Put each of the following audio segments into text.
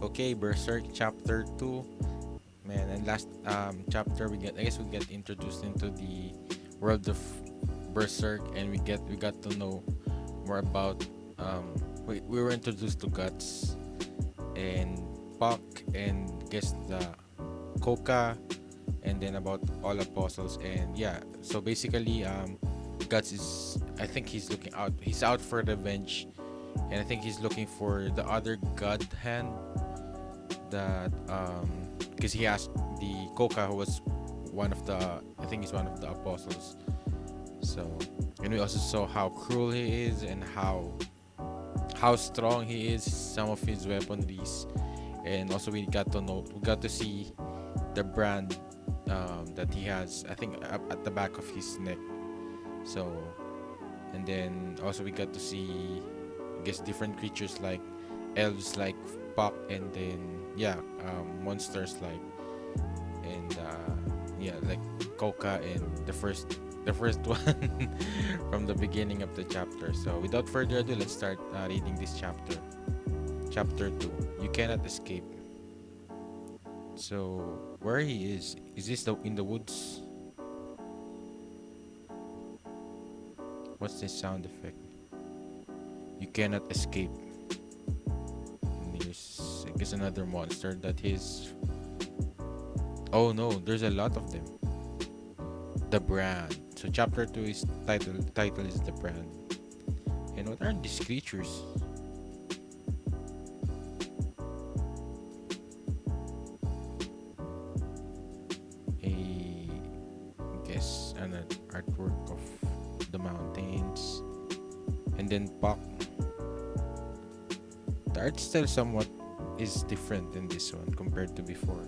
Okay, Berserk Chapter 2. Man, and last chapter we get introduced into the world of Berserk, and we got to know more about we were introduced to Guts and Puck and guess the Koka, and then about all apostles. And yeah, so basically Guts is, I think he's out for revenge, and I think he's looking for the other god hand that because he asked the Koka, who was one of the, I think he's one of the apostles. So, and we also saw how cruel he is and how strong he is, some of his weaponries, and also we got to see the brand that he has, I think up at the back of his neck. So, and then also we got to see, I guess, different creatures like elves like Puck, and then yeah, monsters like, and yeah, like Koka and the first one from the beginning of the chapter. So without further ado, let's start reading this chapter. Chapter 2. You cannot escape. So where he is this the in the woods? What's this sound effect? You cannot escape. And there's, I guess, another monster that is. Oh no, there's a lot of them. The brand. So chapter 2 is title is the brand. And what are these creatures? A, I guess, an artwork of the mountains. And then Puck. The art style somewhat is different in this one compared to before.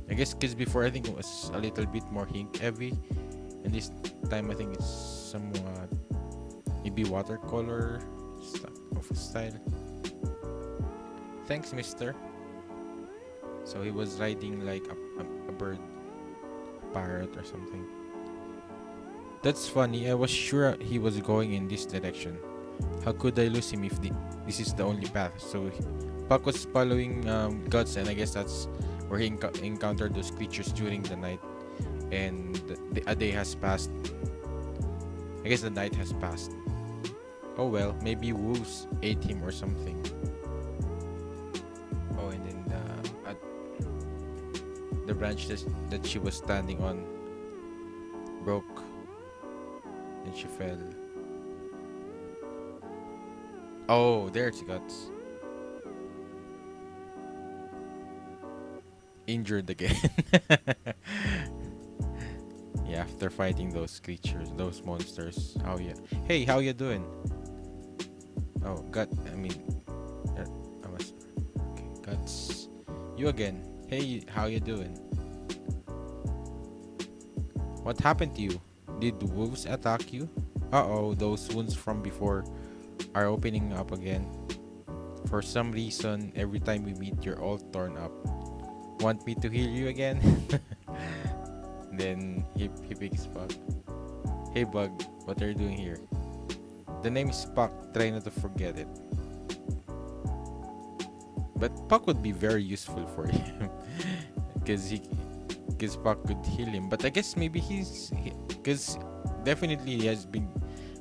I guess because before I think it was a little bit more ink heavy, and this time I think it's somewhat maybe watercolor of a style. Thanks, Mister. So he was riding like a bird, parrot or something. That's funny. I was sure he was going in this direction. How could I lose him if this is the only path? So Puck was following Guts, and I guess that's where he encountered those creatures during the night. And a day has passed. I guess the night has passed. Oh well, maybe wolves ate him or something. Oh, and then the branch that she was standing on broke, and she fell. Oh, there she got injured again. Yeah, after fighting those creatures, those monsters. How you? Hey, how you doing? Oh, God. I mean, I was. Okay, Guts. You again. Hey, how you doing? What happened to you? Did wolves attack you? Uh-oh, those wounds from before are opening up again. For some reason, every time we meet, you're all torn up. Want me to heal you again? Then he picks Puck. Hey Bug, what are you doing here? The name is Puck, try not to forget it. But Puck would be very useful for him. Because Puck could heal him. But I guess maybe because definitely he has been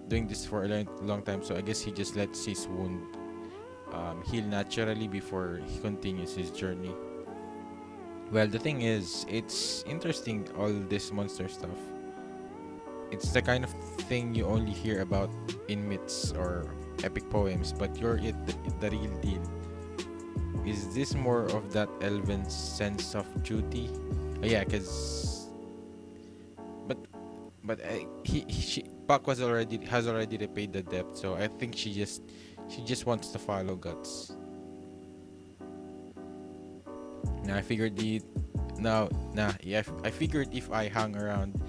doing this for a long time. So I guess he just lets his wound heal naturally before he continues his journey. Well, the thing is, it's interesting, all this monster stuff. It's the kind of thing you only hear about in myths or epic poems, but you're the real deal. Is this more of that elven sense of duty? Yeah, cause but Puck has already repaid the debt, so I think she just wants to follow Guts. Now I figured the now nah yeah I figured if I hung around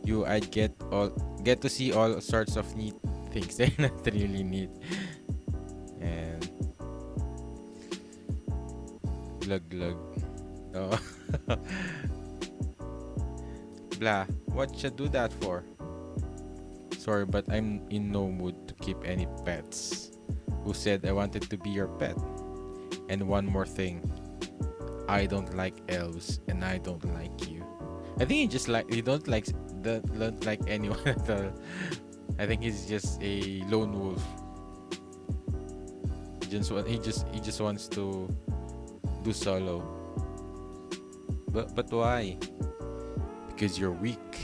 you, I'd get to see all sorts of neat things. They're not really neat. And glug glug. Oh. Blah. What should do that for? Sorry, but I'm in no mood to keep any pets. Who said I wanted to be your pet? And one more thing, I don't like elves, and I don't like you. I think he don't like anyone at all. I think he's just a lone wolf. He just wants to do solo. But why? Because you're weak.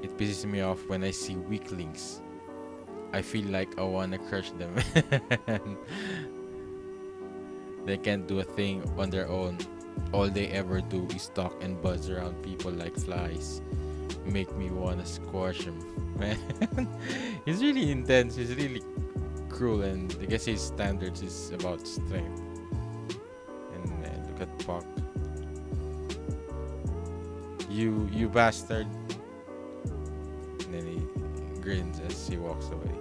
It pisses me off when I see weaklings. I feel like I wanna crush them. They can't do a thing on their own. All they ever do is talk and buzz around people like flies. Make me wanna squash him. Man, he's really intense. He's really cruel, and I guess his standards is about strength. And man, look at Puck. You bastard. And then he grins as he walks away.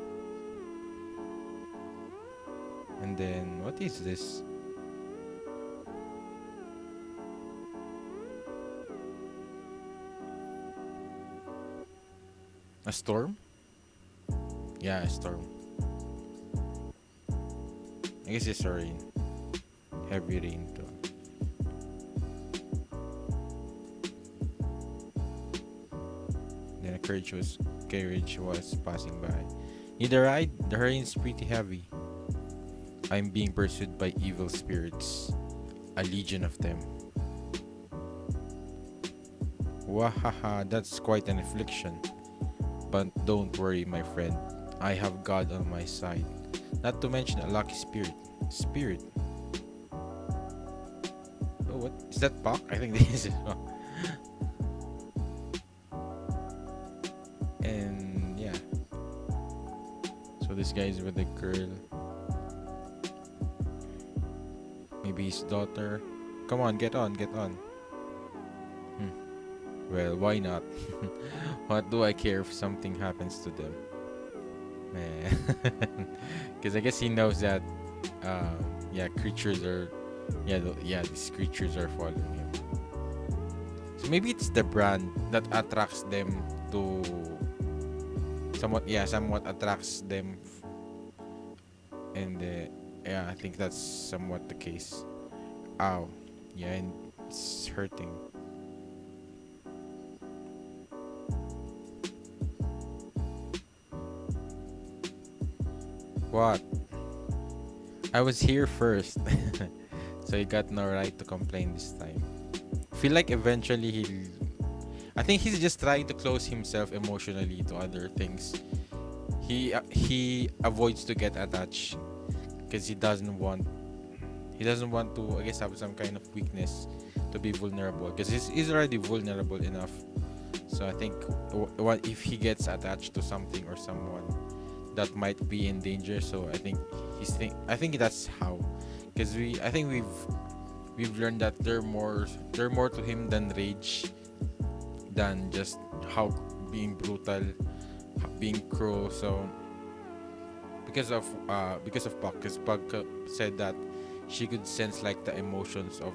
And then, what is this? A storm? Yeah, a storm. I guess it's a rain. Heavy rain too. Then a carriage was passing by. Need a ride? The rain's pretty heavy. I'm being pursued by evil spirits. A legion of them. Wahaha, that's quite an affliction. But don't worry, my friend. I have God on my side. Not to mention a lucky spirit. Oh, what? Is that Puck? I think this is Puck. And yeah. So this guy is with a girl. Maybe his daughter. Come on, get on. Well, why not? What do I care if something happens to them? Man. Because I guess he knows that, creatures are, these creatures are following him. So maybe it's the brand that attracts them to, somewhat attracts them. And, I think that's somewhat the case. Ow. Yeah, and it's hurting. What? I was here first. So he got no right to complain this time. Feel like eventually I think he's just trying to close himself emotionally to other things. He avoids to get attached because he doesn't want to, I guess, have some kind of weakness to be vulnerable, because he's already vulnerable enough. So I think what if he gets attached to something or someone that might be in danger, so I think that's how, because I think we've learned that there more to him than rage, than just how being brutal, being cruel. So because of Puck, because Puck said that she could sense like the emotions of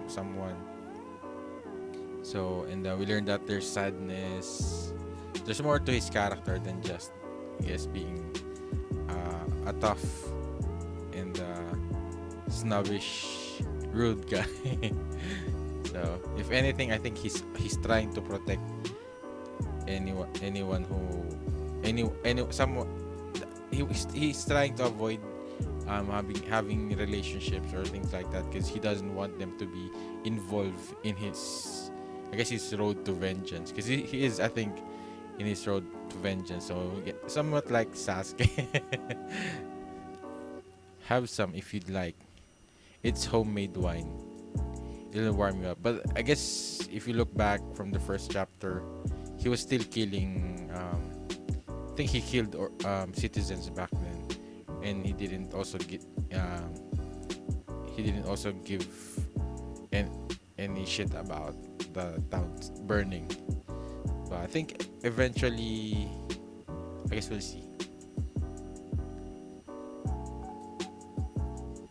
someone. So, and we learned that there's sadness. There's more to his character than just, I guess, being a tough and snobbish, rude guy. So, if anything, I think he's trying to protect anyone who someone. He's trying to avoid having relationships or things like that, because he doesn't want them to be involved in his, I guess, his road to vengeance, because he is, I think, in his road to vengeance. So somewhat like Sasuke. Have some if you'd like. It's homemade wine. It'll warm you up. But I guess if you look back from the first chapter, he was still killing. I think he killed citizens back then, and he didn't also give any shit about the town burning. But I think eventually, I guess we'll see.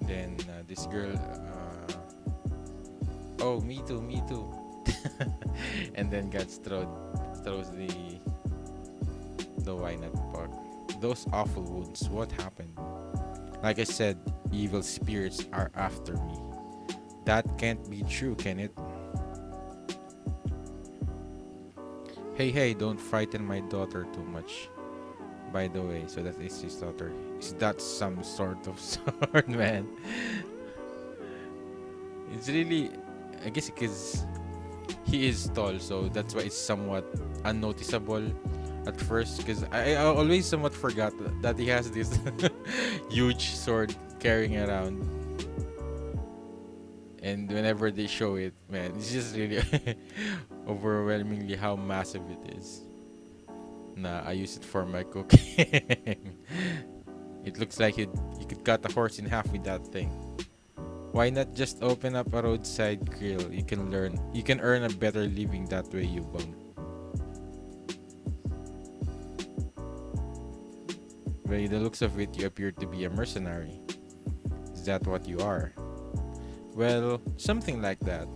Then this girl, oh, me too. And then throws the wine at Puck. Those awful wounds. What happened? Like I said, evil spirits are after me. That can't be true, can it? Hey, hey, don't frighten my daughter too much. By the way, so that is his daughter. Is that some sort of sword, man? It's really, I guess, because he is tall, so that's why it's somewhat unnoticeable at first. Because I always somewhat forgot that he has this huge sword carrying around, and whenever they show it, man, it's just really overwhelmingly how massive it is. Nah, I use it for my cooking. It looks like you could cut a horse in half with that thing. Why not just open up a roadside grill? You can earn a better living that way, you bum. By the looks of it, you appear to be a mercenary. Is that what you are? Well, something like that.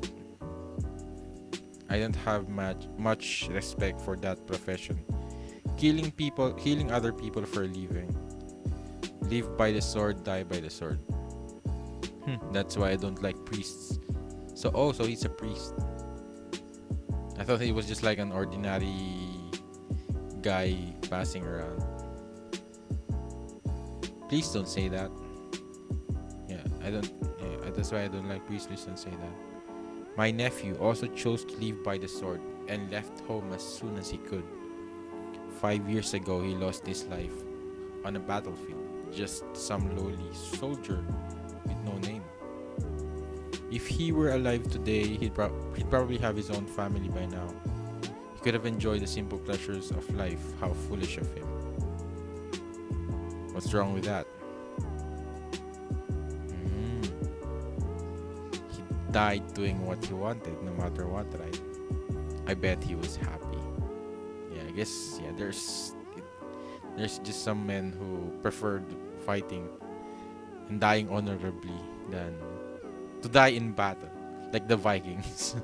I don't have much respect for that profession. Killing other people for a living. Live by the sword, die by the sword. That's why I don't like priests. So he's a priest. I thought he was just like an ordinary guy passing around. Please don't say that. Yeah, that's why I don't like priests. Please don't say that. My nephew also chose to live by the sword and left home as soon as he could. 5 years ago, he lost his life on a battlefield. Just some lowly soldier with no name. If he were alive today, he'd probably have his own family by now. He could have enjoyed the simple pleasures of life. How foolish of him. What's wrong with that? He died doing what he wanted, no matter what, right? I bet he was happy. Yeah, I guess, yeah, there's just some men who preferred fighting and dying honorably than to die in battle, like the Vikings.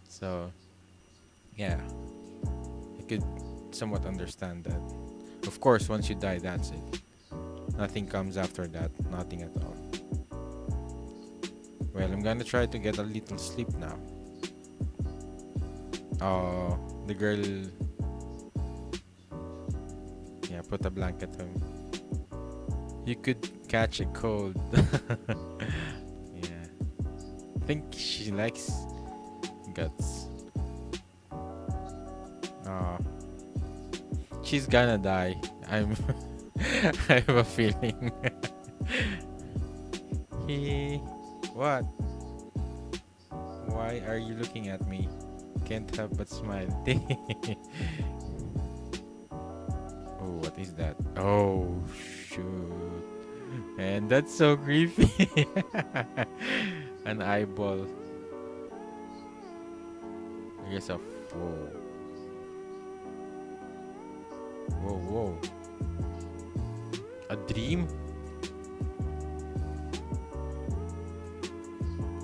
So, yeah, I could somewhat understand that. Of course, once you die, that's it. Nothing comes after that. Nothing at all. Well, I'm gonna try to get a little sleep now. Oh, the girl. Yeah, put a blanket on. You could catch a cold. Yeah. I think she likes guts. Oh. She's gonna die. I have a feeling. He. What? Why are you looking at me? Can't help but smile. Oh, what is that? Oh, shoot. Man, that's so creepy. An eyeball. I guess a. Whoa. Whoa. A dream?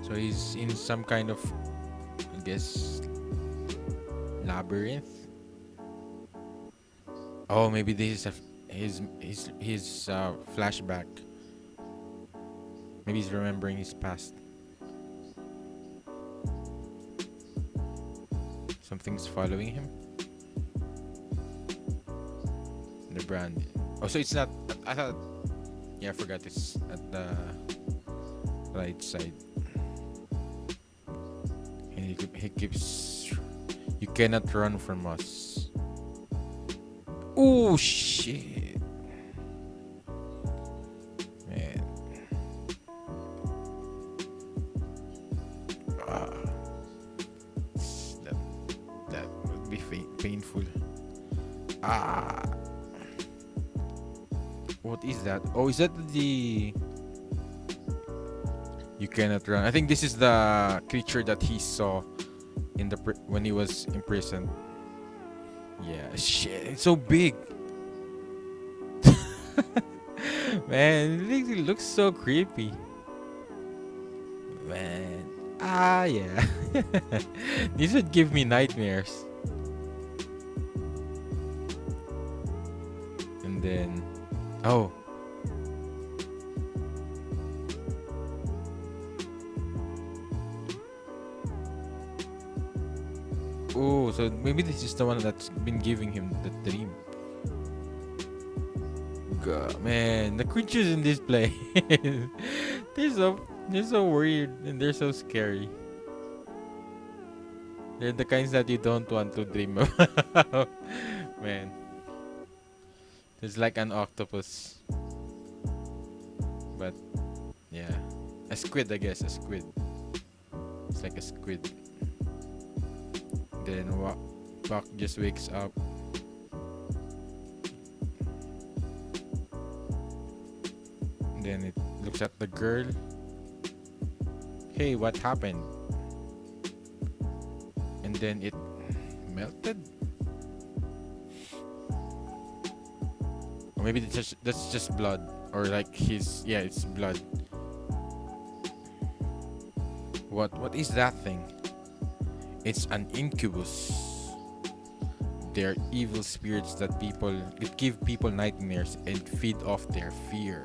So he's in some kind of, I guess, labyrinth. Oh, maybe this is his flashback. Maybe he's remembering his past. Something's following him. The brand. Oh, so it's not. I thought. Yeah, I forgot it's at the right side. And he keeps. You cannot run from us. Oh shit, man. That would be painful. What is that? Oh, is that the... You cannot run. I think this is the creature that he saw in the when he was imprisoned. Yeah, shit, it's so big. Man, it looks so creepy. Man. Yeah. This would give me nightmares. And then... Oh. So maybe this is the one that's been giving him the dream. God, man, the creatures in this place, they're so they're so weird and they're so scary. They're the kinds that you don't want to dream about. Man, it's like an octopus, but yeah, a squid, I guess. A squid. It's like a squid. Then Buck just wakes up. Then it looks at the girl. Hey, what happened? And then it melted. Or maybe that's just blood. Or like his, yeah, it's blood. What is that thing? It's an incubus. They're evil spirits that give people nightmares and feed off their fear.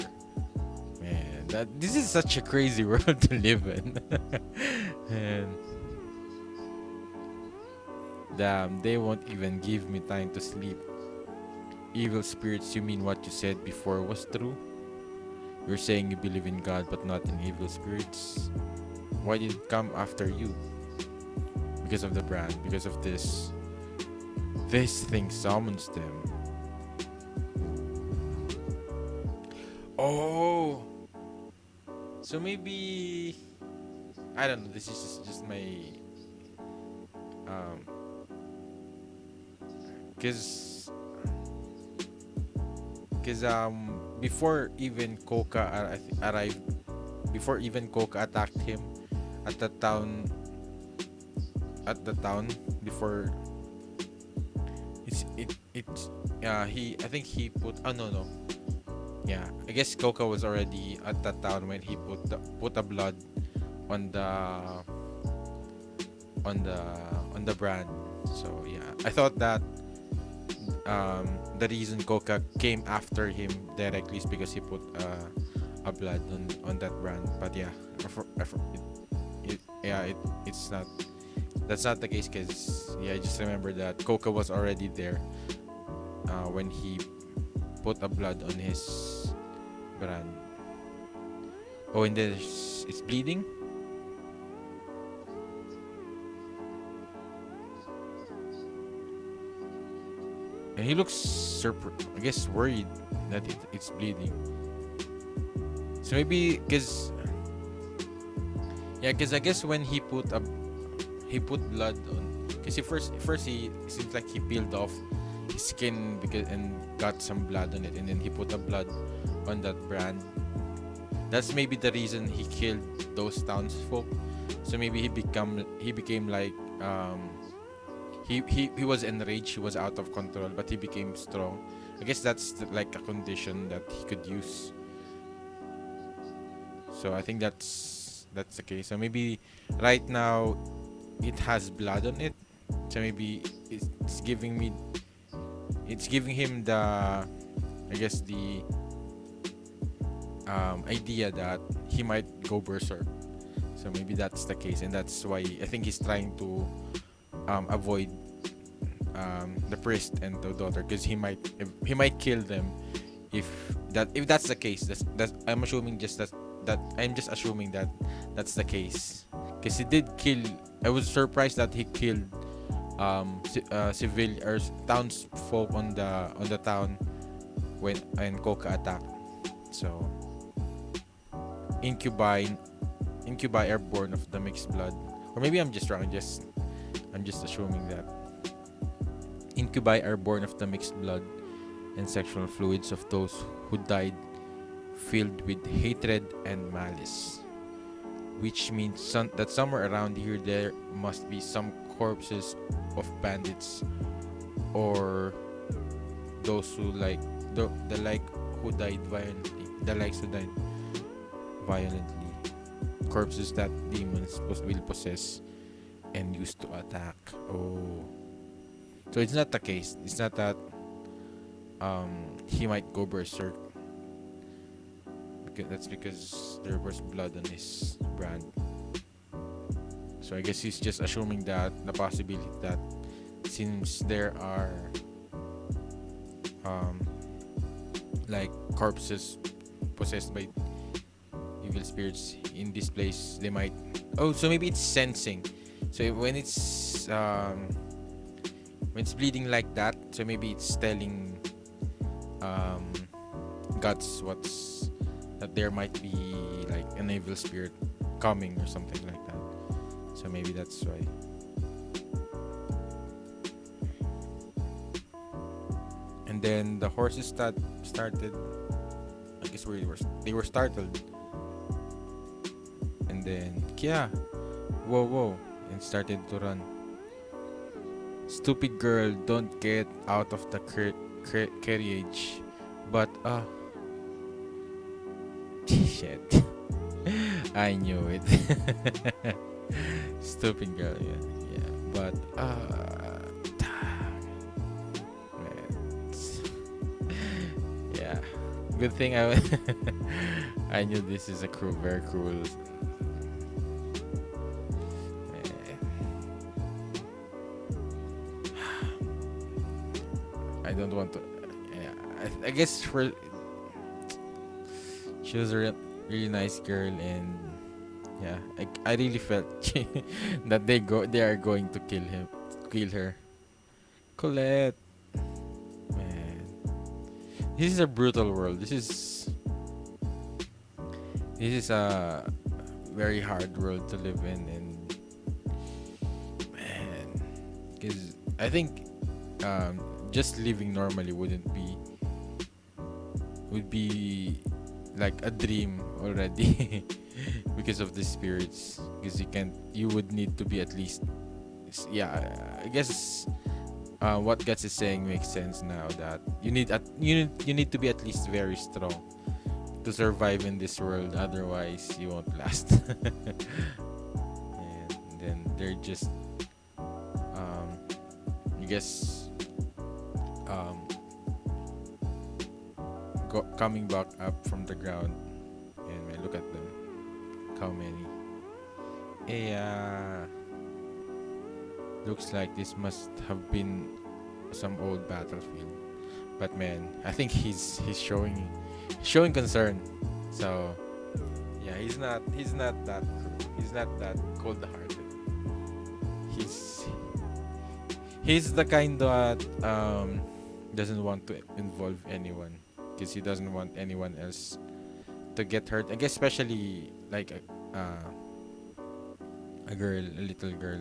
Man, this is such a crazy world to live in. And damn, they won't even give me time to sleep. Evil spirits, you mean what you said before was true? You're saying you believe in God but not in evil spirits? Why did it come after you? Because of the brand, because of this. This thing summons them. Oh! So maybe... I don't know, this is just my... Because... before even Koka arrived, before even Koka attacked him at the town, before he I think he put, oh no, yeah, I guess Koka was already at that town when he put the blood on the brand. So yeah, I thought that the reason Koka came after him directly is because he put a blood on that brand. But yeah, it's not. That's not the case, because yeah, I just remember that Koka was already there when he put a blood on his brand. Oh, and then it's bleeding. And he looks I guess worried that it's bleeding. So maybe because I guess when he put blood on, because he seems like he peeled off his skin and got some blood on it, and then he put a blood on that brand. That's maybe the reason he killed those townsfolk. So maybe he became like he was enraged, he was out of control, but he became strong. I guess that's like a condition that he could use. So I think that's the case. So maybe right now it has blood on it. So maybe it's giving him the, I guess, the idea that he might go berserk. So maybe that's the case, and that's why I think he's trying to avoid the priest and the daughter, because he might kill them if that's the case. I'm assuming I'm just assuming that that's the case, because he did kill. I was surprised that he killed civil or townsfolk on the town when Koka attacked. So incubi are born of the mixed blood, or maybe I'm just wrong. I'm just assuming that incubi are born of the mixed blood and sexual fluids of those who died, filled with hatred and malice. Which means that somewhere around here there must be some corpses of bandits, or those who who died violently, corpses that demons will possess and use to attack. Oh, so it's not the case. It's not that he might go berserk. That's because there was blood on his brand. So I guess he's just assuming that the possibility that since there are um like corpses possessed by evil spirits in this place, they might. Oh, so maybe it's sensing. So when it's bleeding like that, so maybe it's telling um gods what's that there might be like an evil spirit coming or something like that. So maybe that's why. And then the horses started. I guess they were startled. And then Kia, whoa whoa, and started to run. Stupid girl, don't get out of the carriage. But shit, I knew it. Stupid girl, yeah, yeah. But man, yeah. Good thing I knew this is a very cruel. I don't want to. Yeah, I guess she was a really nice girl, and yeah, I really felt that they are going to kill her. Colette, man, this is a brutal world. This is a very hard world to live in, and man, because I think just living normally would be like a dream already because of the spirits, because you would need to be at least, yeah, I guess what Guts is saying makes sense now, that you need to be at least very strong to survive in this world, otherwise you won't last. And then they're just I guess um coming back up from the ground, and I look at them. How many? Yeah, looks like this must have been some old battlefield. But man, I think he's showing concern. So yeah, he's not that cruel. He's not that cold-hearted. He's he's the kind that doesn't want to involve anyone, because he doesn't want anyone else to get hurt. I guess especially like a girl, a little girl,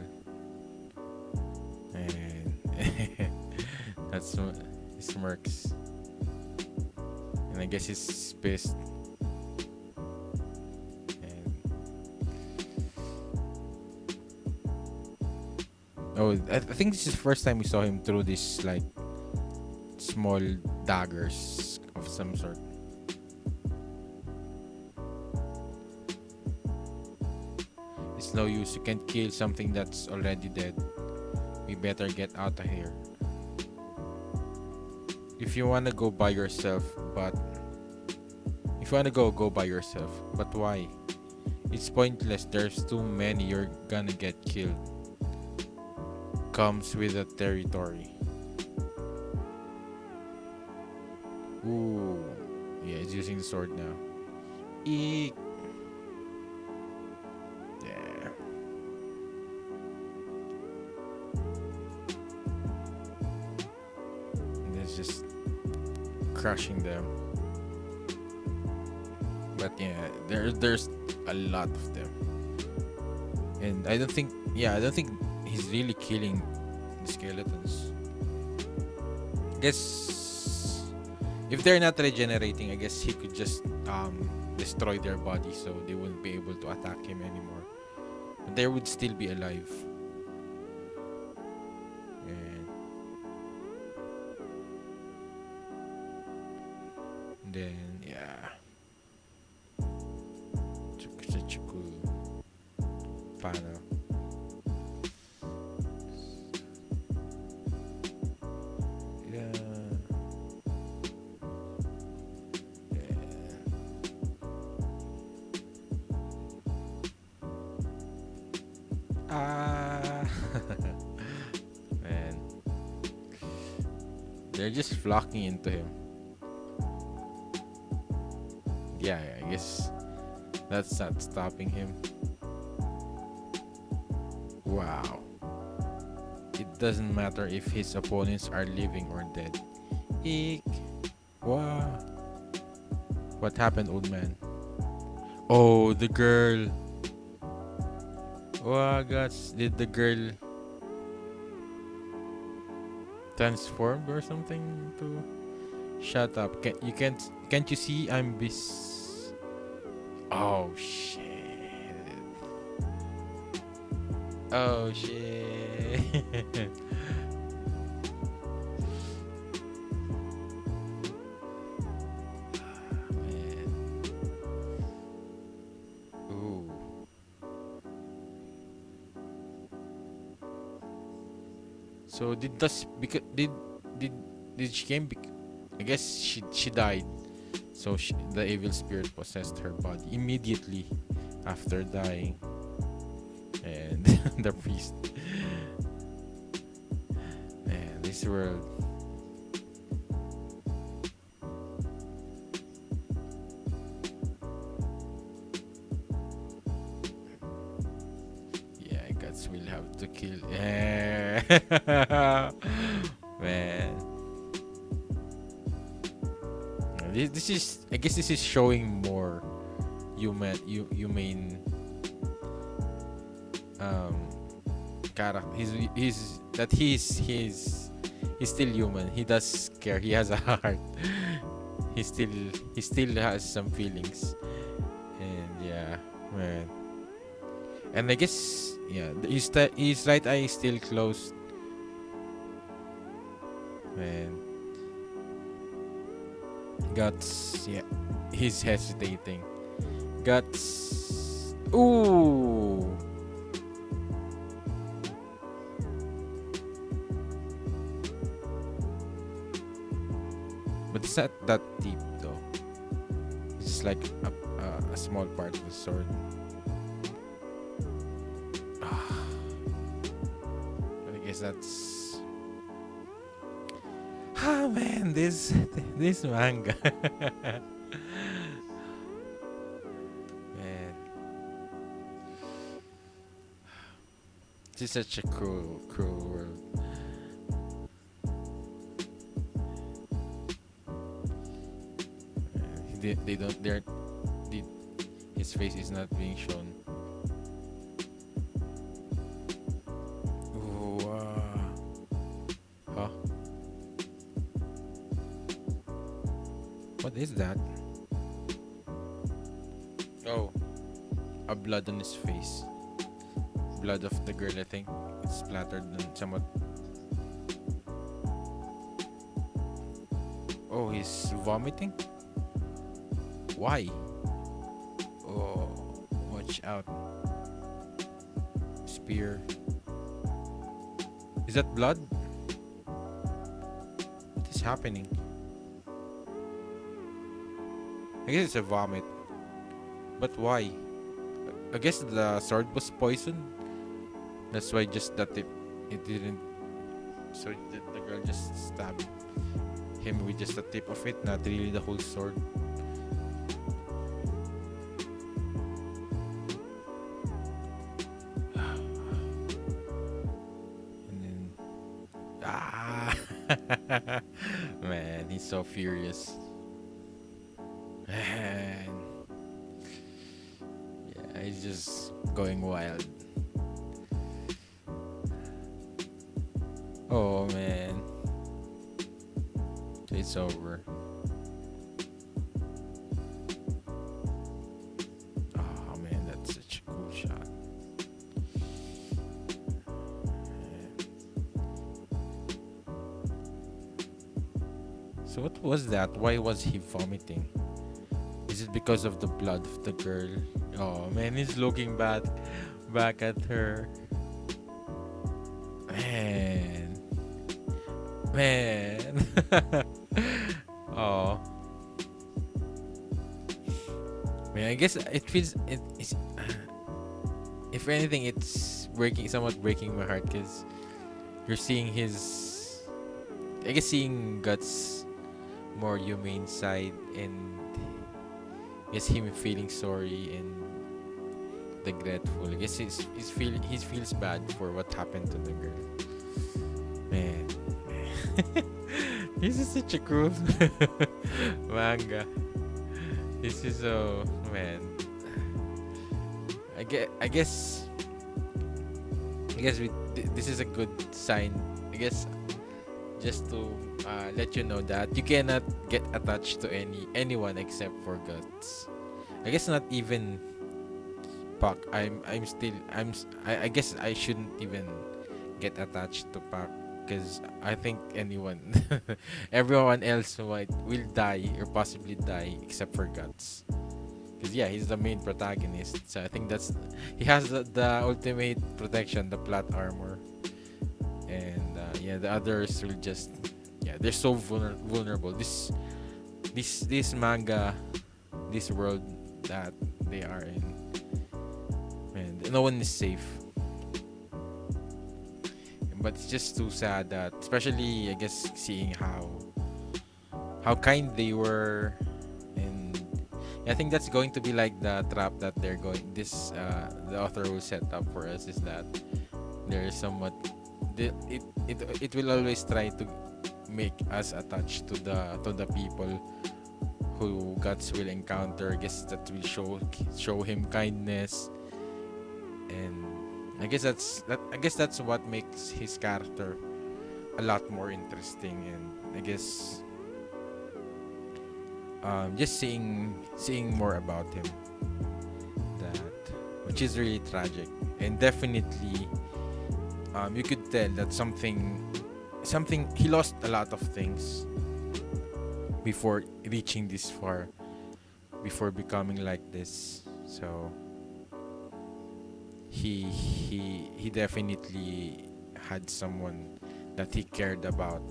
and that's he smirks, and I guess he's pissed. And oh, I think this is the first time we saw him through this like small daggers of some sort. It's no use. You can't kill something that's already dead. We better get out of here. If you wanna go by yourself, but if you wanna go by yourself. But why? It's pointless. There's too many. You're gonna get killed. Comes with the territory. Ooh, yeah, he's using the sword now. Eek. Yeah. And it's just crushing them. But yeah, there's a lot of them, and I don't think he's really killing the skeletons. Guess if they're not regenerating, I guess he could just destroy their body, so they wouldn't be able to attack him anymore. But they would still be alive. And then yeah, such a cool panel. Yeah. Ah, man. they're just flocking into him. Yeah, I guess that's not stopping him. Wow. It doesn't matter if his opponents are living or dead. Eek. Wow. What happened, old man? Oh, the girl. Wow, gosh. Did the girl transform or something to... Shut up. Can't you see I'm Oh shit. Oh shit. Man. Ooh. So did she came I guess she died. So the evil spirit possessed her body immediately after dying. And the priest. Man, this world. Yeah, guess we'll have to kill. Yeah. Man. This is, I guess this is showing more humane um character. He's still human. He does care. He has a heart. he still he still has some feelings. And yeah, man. And I guess yeah, his right eye is still closed. Man. Guts, yeah. He's hesitating. Guts. Ooh. But it's not that deep though. It's just like a small part of the sword. But I guess that's... Ah man, this manga. Man, this is such a cruel world. They don't. His face is not being shown. Ooh, huh? What is that? Oh, a blood on his face. Blood of the girl, I think. It's splattered on somewhat. Oh, he's vomiting? Why? Oh, watch out. Spear. Is that blood? What is happening? I guess it's a vomit. But why? I guess the sword was poisoned. That's why just that it didn't. So the girl just stabbed him with just the tip of it, not really the whole sword. And then man, he's so furious. Man, yeah, he's just going wild. Oh man, it's over. Oh man, that's such a cool shot. So what was that? Why was he vomiting? Is it because of the blood of the girl? Oh man, he's looking back at her. Man. Oh. Man, I guess it feels it's if anything it's somewhat breaking my heart because you're seeing I guess seeing Guts more humane side, and guess him feeling sorry and regretful. I guess he feels bad for what happened to the girl. Man, this is such a cool manga. This is so, man. I guess this is a good sign. I guess just to let you know that you cannot get attached to anyone except for Guts. I guess not even Pac. I guess I shouldn't even get attached to Pac, because I think everyone else will die or possibly die except for Guts. Because yeah, he's the main protagonist, so I think he has the ultimate protection, the plot armor, and yeah, the others will just, yeah, they're so vulnerable. This manga, this world that they are in, man, no one is safe. But it's just too sad that, especially I guess seeing how kind they were, and I think that's going to be like the trap that they're going. The author will set up for us is that there is somewhat, it will always try to make us attached to the people who Guts will encounter. I guess that will show him kindness, and I guess that's what makes his character a lot more interesting. And I guess just seeing more about him, that which is really tragic, and definitely you could tell that something he lost a lot of things before reaching this far, before becoming like this. So he definitely had someone that he cared about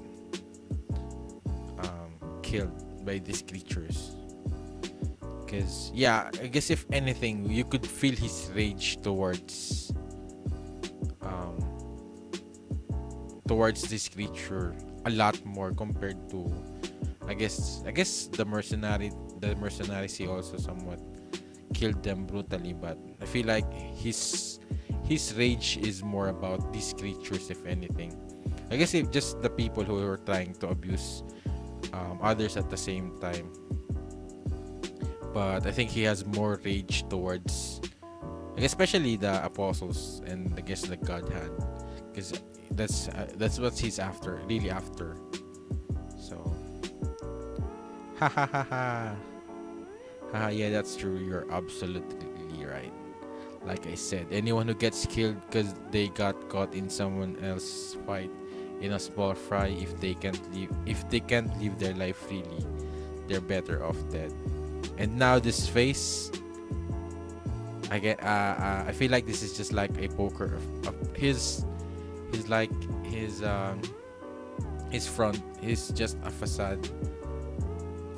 killed by these creatures. Because yeah, I guess if anything, you could feel his rage towards this creature a lot more compared to, I guess the mercenaries, he also somewhat killed them brutally, but I feel like his rage is more about these creatures, if anything. I guess if just the people who were trying to abuse others at the same time. But I think he has more rage towards, like, especially the apostles and I guess the Godhead, because that's what he's after, really after. So, ha ha ha ha. Haha, yeah, that's true. You're absolutely right. Like I said, anyone who gets killed because they got caught in someone else's fight in a small fry, if they can't live their life freely, they're better off dead. And now this face, I feel like this is just like a poker of his front is just a facade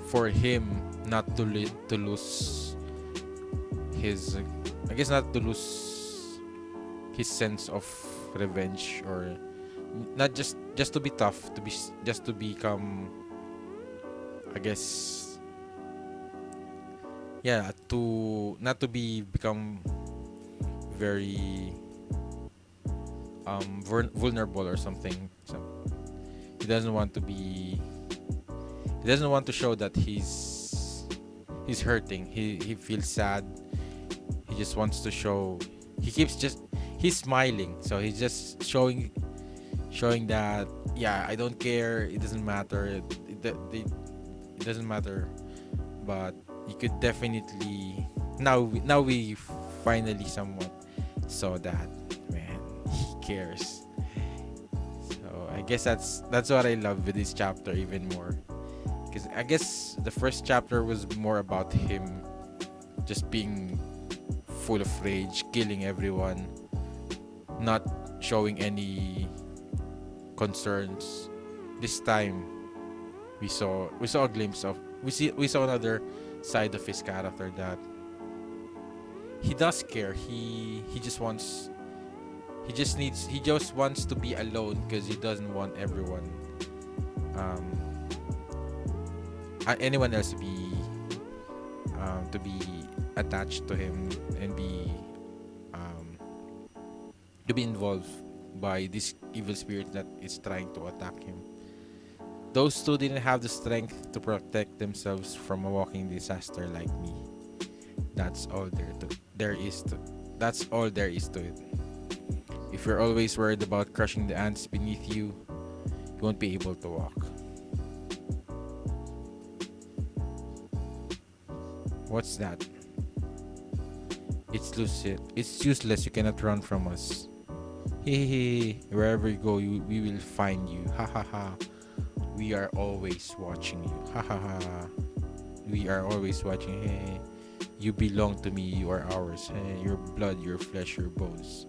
for him not to lose his, I guess, not to lose his sense of revenge, or not just to be tough, just to become, I guess, yeah, to not to become very vulnerable or something. So he doesn't want to show that he's hurting. He feels sad. He just wants to show. He's smiling. So he's just showing that, yeah, I don't care. It doesn't matter. It doesn't matter. But you could definitely now we finally somewhat saw that, man, he cares. So I guess that's what I love with this chapter even more. Because I guess the first chapter was more about him just being full of rage, killing everyone, not showing any concerns. This time we saw a glimpse of we saw another side of his character, that he does care. He just wants to be alone because he doesn't want everyone um, anyone else to be attached to him and um, to be involved by this evil spirit that is trying to attack him. Those two didn't have the strength to protect themselves from a walking disaster like me. That's all there is to. That's all there is to it. If you're always worried about crushing the ants beneath you, you won't be able to walk. What's that? It's lucid. It's useless. You cannot run from us. Hey, wherever you go, we will find you. Ha ha ha. We are always watching you. Ha ha ha. We are always watching. Hey, you belong to me. You are ours. Hey, your blood, your flesh, your bones,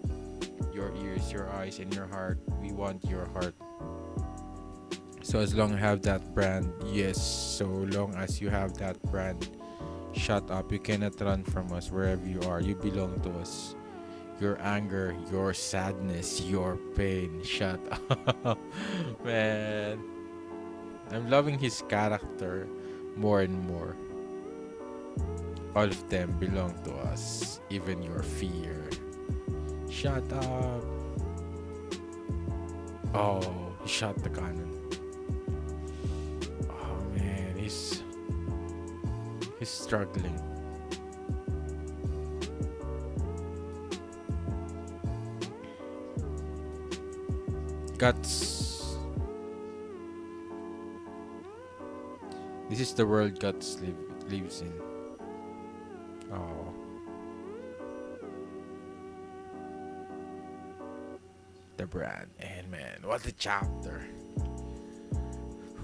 your ears, your eyes, and your heart. We want your heart. So as long as you have that brand, yes. So long as you have that brand, shut up. You cannot run from us wherever you are. You belong to us. Your anger, your sadness, your pain. Shut up. Man. I'm loving his character more and more. All of them belong to us. Even your fear. Shut up. Oh, he shot the cannon. Oh man, he's struggling. Guts. This is the world Guts lives in. Oh. The brand. And man, what a chapter.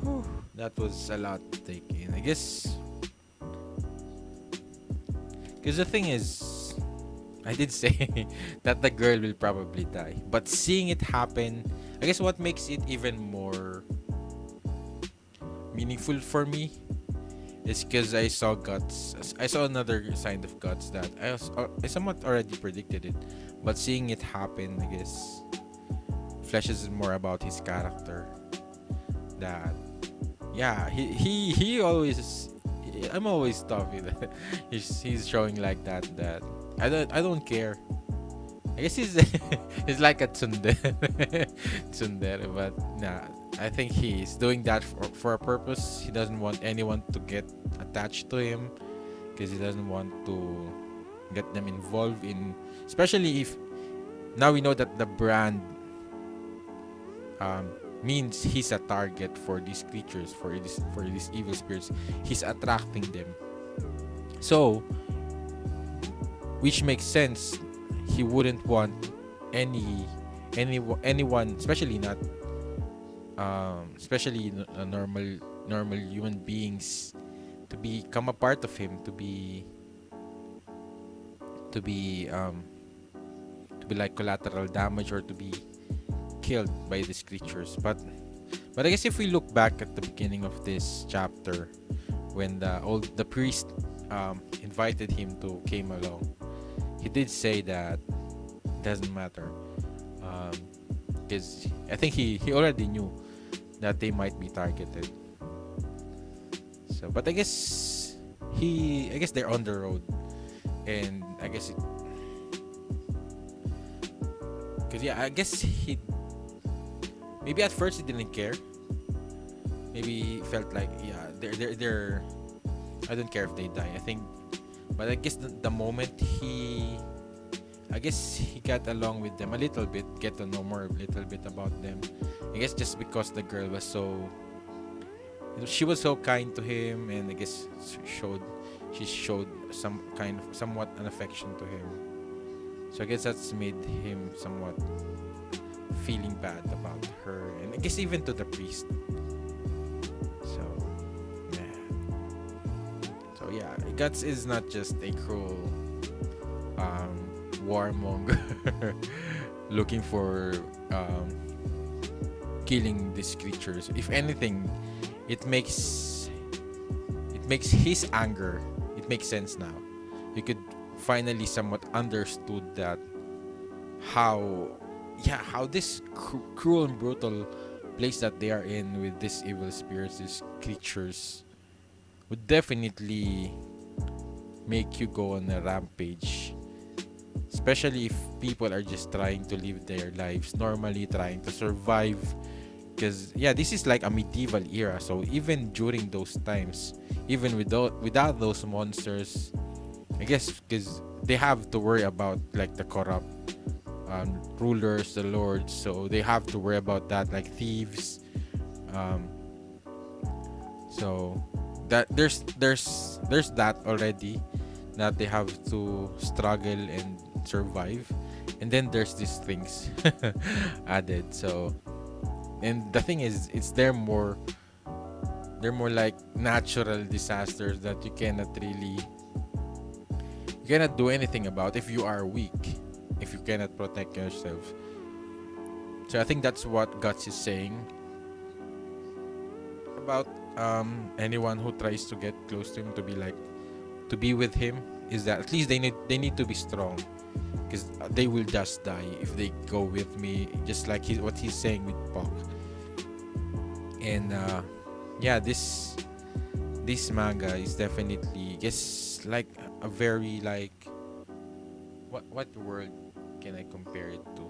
Whew, that was a lot to take in. I guess. Because the thing is, I did say that the girl will probably die. But seeing it happen, I guess what makes it even more meaningful for me is because I saw Guts. I saw another sign of Guts that I somewhat already predicted it. But seeing it happen, I guess, fleshes more about his character. That, yeah, he always. I'm always tough with it. He's showing like that I don't care. I guess he's he's like a tsundere. Tsundere, but nah, I think he's doing that for a purpose. He doesn't want anyone to get attached to him because he doesn't want to get them involved in, especially if now we know that the brand means he's a target for these creatures, for these evil spirits. He's attracting them. So, which makes sense, he wouldn't want anyone, especially not especially normal human beings, to become a part of him, to be like collateral damage or to be killed by these creatures. But I guess if we look back at the beginning of this chapter, when the priest invited him to came along, he did say that it doesn't matter, because I think he already knew that they might be targeted. So, but I guess they're on the road, and I guess because I guess he maybe at first he didn't care. Maybe he felt like, yeah, they're I don't care if they die. I think, but I guess the moment he got along with them a little bit, get to know more a little bit about them. I guess just because the girl was she was so kind to him, and I guess she showed some kind of somewhat an affection to him. So I guess that's made him somewhat feeling bad about her, and I guess even to the priest. So, yeah, Guts is not just a cruel warmonger looking for killing these creatures. If anything, it makes his anger, it makes sense now. You could finally somewhat understood that how this cruel and brutal place that they are in with these evil spirits, these creatures, would definitely make you go on a rampage. Especially if people are just trying to live their lives normally, trying to survive. Because yeah, this is like a medieval era. So even during those times, even without those monsters, I guess because they have to worry about like the corrupt rulers, the lords. So they have to worry about that, like thieves. Um, so that there's that already, that they have to struggle and survive, and then there's these things added. So, and the thing is, they're more like natural disasters that you cannot do anything about if you are weak, if you cannot protect yourself. So I think that's what Guts is saying about anyone who tries to get close to him, to be with him, is that at least they need to be strong, because they will just die if they go with me, just like what he's saying with Puck. And yeah, this manga is definitely, guess, like a very like, what word can I compare it to?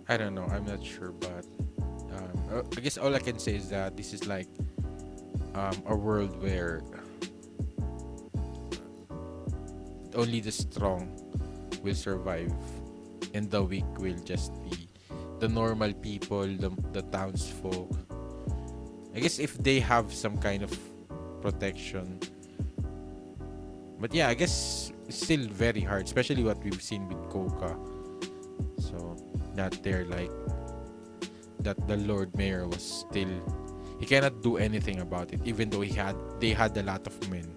I don't know, I'm not sure, but I guess all I can say is that this is like a world where only the strong will survive, and the weak will just be the normal people, the townsfolk. I guess if they have some kind of protection. But yeah, I guess it's still very hard, especially what we've seen with Coca. So that they're like, that the Lord Mayor was still, he cannot do anything about it, even though they had a lot of men.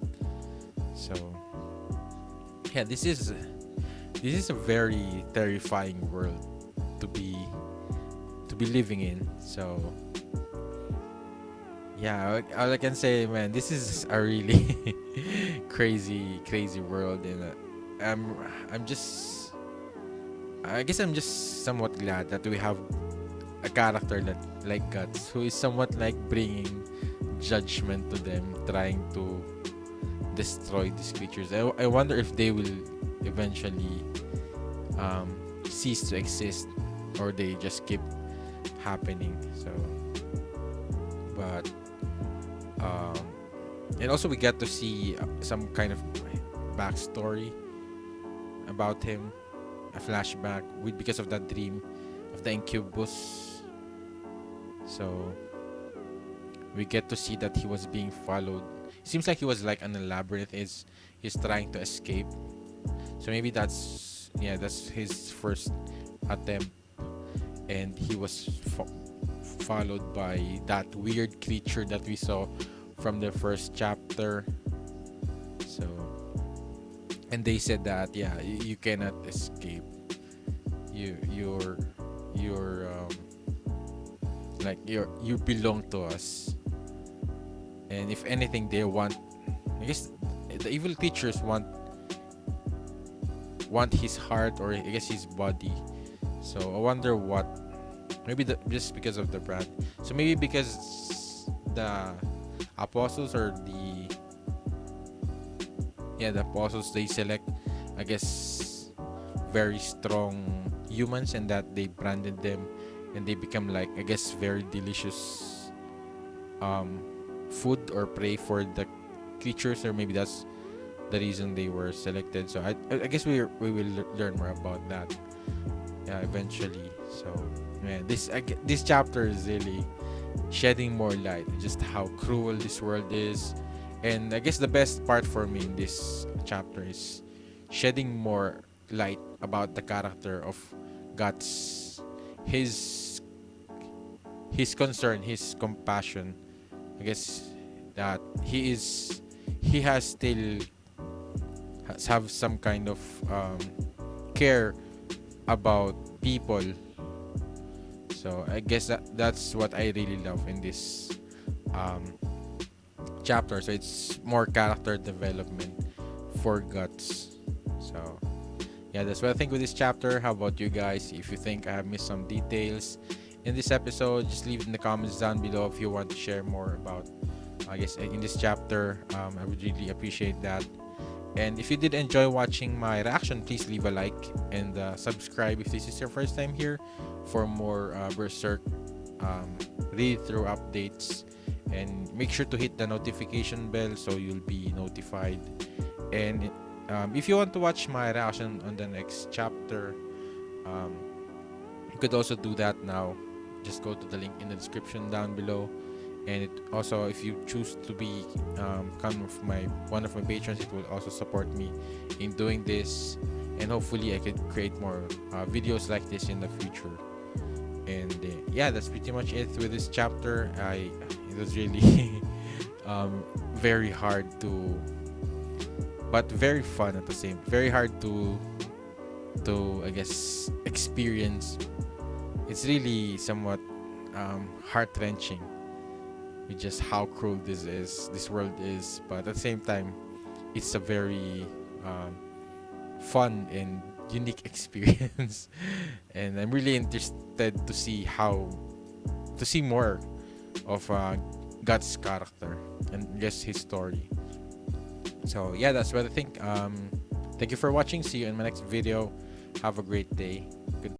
So yeah, this is a very terrifying world to be living in. So yeah, all I can say, man, this is a really crazy world, and I'm just, I guess I'm just somewhat glad that we have a character that like Guts, who is somewhat like bringing judgment to them, trying to destroy these creatures. I wonder if they will eventually cease to exist, or they just keep happening. So, but um, and also we get to see some kind of backstory about him, a flashback with, because of that dream of the incubus. So we get to see that he was being followed. Seems like he was like in a labyrinth. Is he's trying to escape. So maybe that's his first attempt, and he was followed by that weird creature that we saw from the first chapter. So, and they said that yeah, you cannot escape. You're like you belong to us. And if anything, they want, I guess the evil creatures want his heart, or I guess his body. So I wonder what, maybe just because of the brand. So maybe because the apostles, or the apostles, they select, I guess, very strong humans, and that they branded them, and they become like, I guess, very delicious food or prey for the creatures, or maybe that's the reason they were selected. So I guess we will learn more about that eventually. So man, this chapter is really shedding more light on just how cruel this world is. And I guess the best part for me in this chapter is shedding more light about the character of Guts, his concern, his compassion. I guess that he has still have some kind of care about people. So I guess that's what I really love in this chapter. So it's more character development for Guts. So Yeah, that's what I think with this chapter. How about you guys? If you think I have missed some details in this episode, just leave it in the comments down below if you want to share more about, I guess, in this chapter. I would really appreciate that. And if you did enjoy watching my reaction, please leave a like and subscribe if this is your first time here for more Berserk read through updates. And make sure to hit the notification bell so you'll be notified. And if you want to watch my reaction on the next chapter, um, you could also do that now. Just go to the link in the description down below. And it also, if you choose to be one of my patrons, it will also support me in doing this. And hopefully, I could create more videos like this in the future. And yeah, that's pretty much it with this chapter. It was really very hard to, but very fun at the same. Very hard to I guess experience. It's really somewhat heart wrenching with just how cruel this world is, but at the same time, it's a very fun and unique experience. And I'm really interested to see more of God's character and just his story. So yeah, that's what I think. Thank you for watching. See you in my next video. Have a great day. Goodbye.